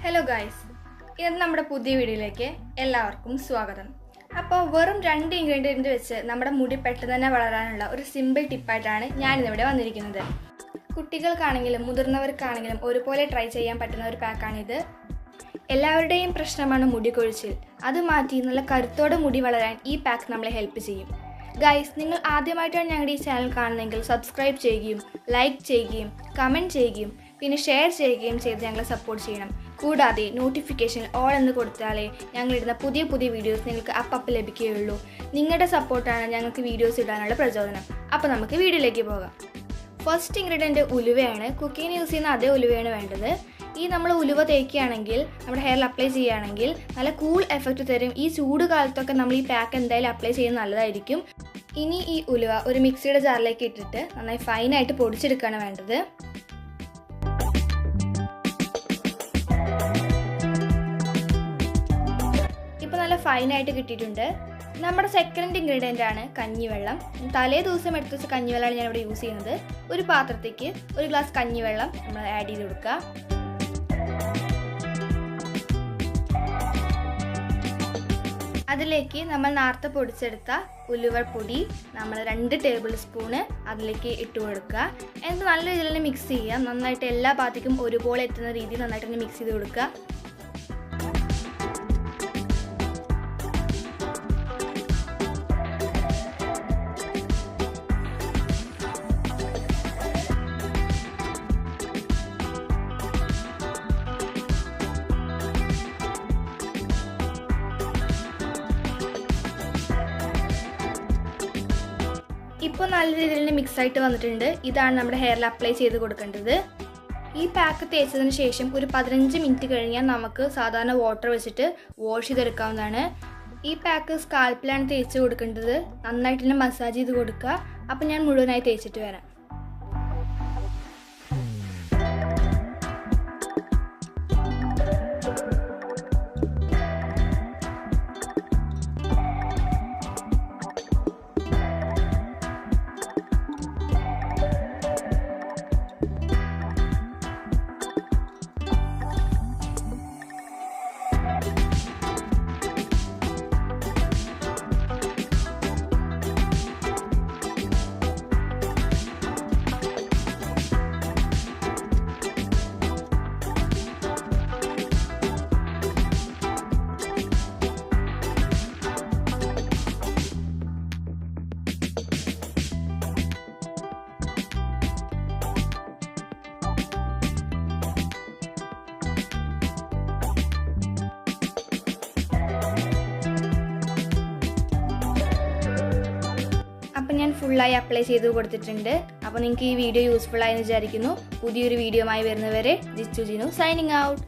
Hello guys, ഇന്ന് നമ്മുടെ പുതിയ വീഡിയോയിലേക്ക് എല്ലാവർക്കും സ്വാഗതം. അപ്പോൾ വെറും 2 ഇൻഗ്രീഡിയൻറ്റ് വെച്ച് നമ്മുടെ മുടി പെട്ടെന്ന് തന്നെ വളരാനുള്ള ഒരു സിമ്പിൾ ടിപ്പായിട്ടാണ് ഞാനിന്നിവിടെ വന്നിരിക്കുന്നത്. കുട്ടികൾക്കാണെങ്കിലും മുതിർന്നവർക്കാണെങ്കിലും ഒരുപോലെ ട്രൈ ചെയ്യാൻ പറ്റുന്ന ഒരു പാക്കാണിത്. എല്ലാവരുടെയും പ്രശ്നമാണ് മുടി കൊഴിച്ചിൽ. അത് മാറ്റി നല്ല കരുത്തോടെ മുടി വളരാൻ ഈ പാക്ക് നമ്മളെ ഹെൽപ്പ് ചെയ്യും. ഗൈസ്, നിങ്ങൾ ആദ്യമായിട്ടാണ് ഞങ്ങളുടെ ഈ ചാനൽ കാണുന്നതെങ്കിൽ സബ്സ്ക്രൈബ് ചെയ്യുകയും ലൈക്ക് ചെയ്യുകയും കമൻറ്റ് ചെയ്യുകയും പിന്നെ ഷെയർ ചെയ്യുകയും ചെയ്ത് ഞങ്ങളെ സപ്പോർട്ട് ചെയ്യണം. കൂടാതെ നോട്ടിഫിക്കേഷൻ ഓൾ എന്ന് കൊടുത്താലേ ഞങ്ങളിടുന്ന പുതിയ വീഡിയോസ് നിങ്ങൾക്ക് അപ്പം ലഭിക്കുകയുള്ളൂ. നിങ്ങളുടെ സപ്പോർട്ടാണ് ഞങ്ങൾക്ക് വീഡിയോസ് ഇടാനുള്ള പ്രചോദനം. അപ്പോൾ നമുക്ക് വീഡിയോയിലേക്ക് പോകാം. ഫസ്റ്റ് ഇൻഗ്രീഡിയൻറ്റ് ഉലുവയാണ്. കുക്കിങ്ങിന് യൂസ് ചെയ്യുന്ന അതേ ഉലുവയാണ് വേണ്ടത്. ഈ നമ്മൾ ഉലുവ തേക്കുകയാണെങ്കിൽ നമ്മുടെ ഹെയറിൽ അപ്ലൈ ചെയ്യുകയാണെങ്കിൽ നല്ല കൂൾ എഫക്റ്റ് തരും. ഈ ചൂട് കാലത്തൊക്കെ നമ്മൾ ഈ പാക്ക് എന്തായാലും അപ്ലൈ ചെയ്യുന്നത് നല്ലതായിരിക്കും. ഇനി ഈ ഉലുവ ഒരു മിക്സിയുടെ ജാറിലേക്ക് ഇട്ടിട്ട് നന്നായി ഫൈനായിട്ട് പൊടിച്ചെടുക്കുകയാണ് വേണ്ടത്. നല്ല ഫൈനായിട്ട് കിട്ടിയിട്ടുണ്ട്. നമ്മുടെ സെക്കൻഡ് ഇൻഗ്രീഡിയൻ്റ് ആണ് കഞ്ഞിവെള്ളം. തലേ ദിവസം എടുത്ത് വെച്ച കഞ്ഞിവെള്ളമാണ് ഞാനിവിടെ യൂസ് ചെയ്യുന്നത്. ഒരു പാത്രത്തേക്ക് 1 ഗ്ലാസ് കഞ്ഞിവെള്ളം നമ്മൾ ആഡ് ചെയ്ത് കൊടുക്കുക. അതിലേക്ക് നമ്മൾ നേരത്തെ പൊടിച്ചെടുത്ത ഉലുവപ്പൊടി നമ്മൾ 2 ടേബിൾ സ്പൂണ് അതിലേക്ക് ഇട്ട് കൊടുക്കുക. എന്നിട്ട് നല്ല രീതിയിൽ തന്നെ മിക്സ് ചെയ്യുക. നന്നായിട്ട് എല്ലാ ഭാഗത്തേക്കും ഒരുപോലെ എത്തുന്ന രീതിയിൽ നന്നായിട്ട് തന്നെ മിക്സ് ചെയ്ത് കൊടുക്കുക. ഇപ്പോൾ നല്ല രീതിയിൽ തന്നെ മിക്സ് ആയിട്ട് വന്നിട്ടുണ്ട്. ഇതാണ് നമ്മുടെ ഹെയറിൽ അപ്ലൈ ചെയ്ത് കൊടുക്കേണ്ടത്. ഈ പാക്ക് തേച്ചതിന് ശേഷം ഒരു 15 മിനിറ്റ് കഴിഞ്ഞാൽ നമുക്ക് സാധാരണ വാട്ടർ വെച്ചിട്ട് വാഷ് ചെയ്തെടുക്കാവുന്നതാണ്. ഈ പാക്ക് സ്കാൽപ്പിലാണ് തേച്ച് കൊടുക്കേണ്ടത്. നന്നായിട്ട് തന്നെ മസാജ് ചെയ്ത് കൊടുക്കുക. അപ്പോൾ ഞാൻ മുഴുവനായി തേച്ചിട്ട് വരാം. അപ്പം ഞാൻ ഫുള്ളായി അപ്ലൈ ചെയ്ത് കൊടുത്തിട്ടുണ്ട്. അപ്പോൾ നിങ്ങൾക്ക് ഈ വീഡിയോ യൂസ്ഫുൾ ആയെന്ന് വിചാരിക്കുന്നു. പുതിയൊരു വീഡിയോയുമായി വരുന്നവരെ ജിച്ചു ജിനു സൈനിങ് ഔട്ട്.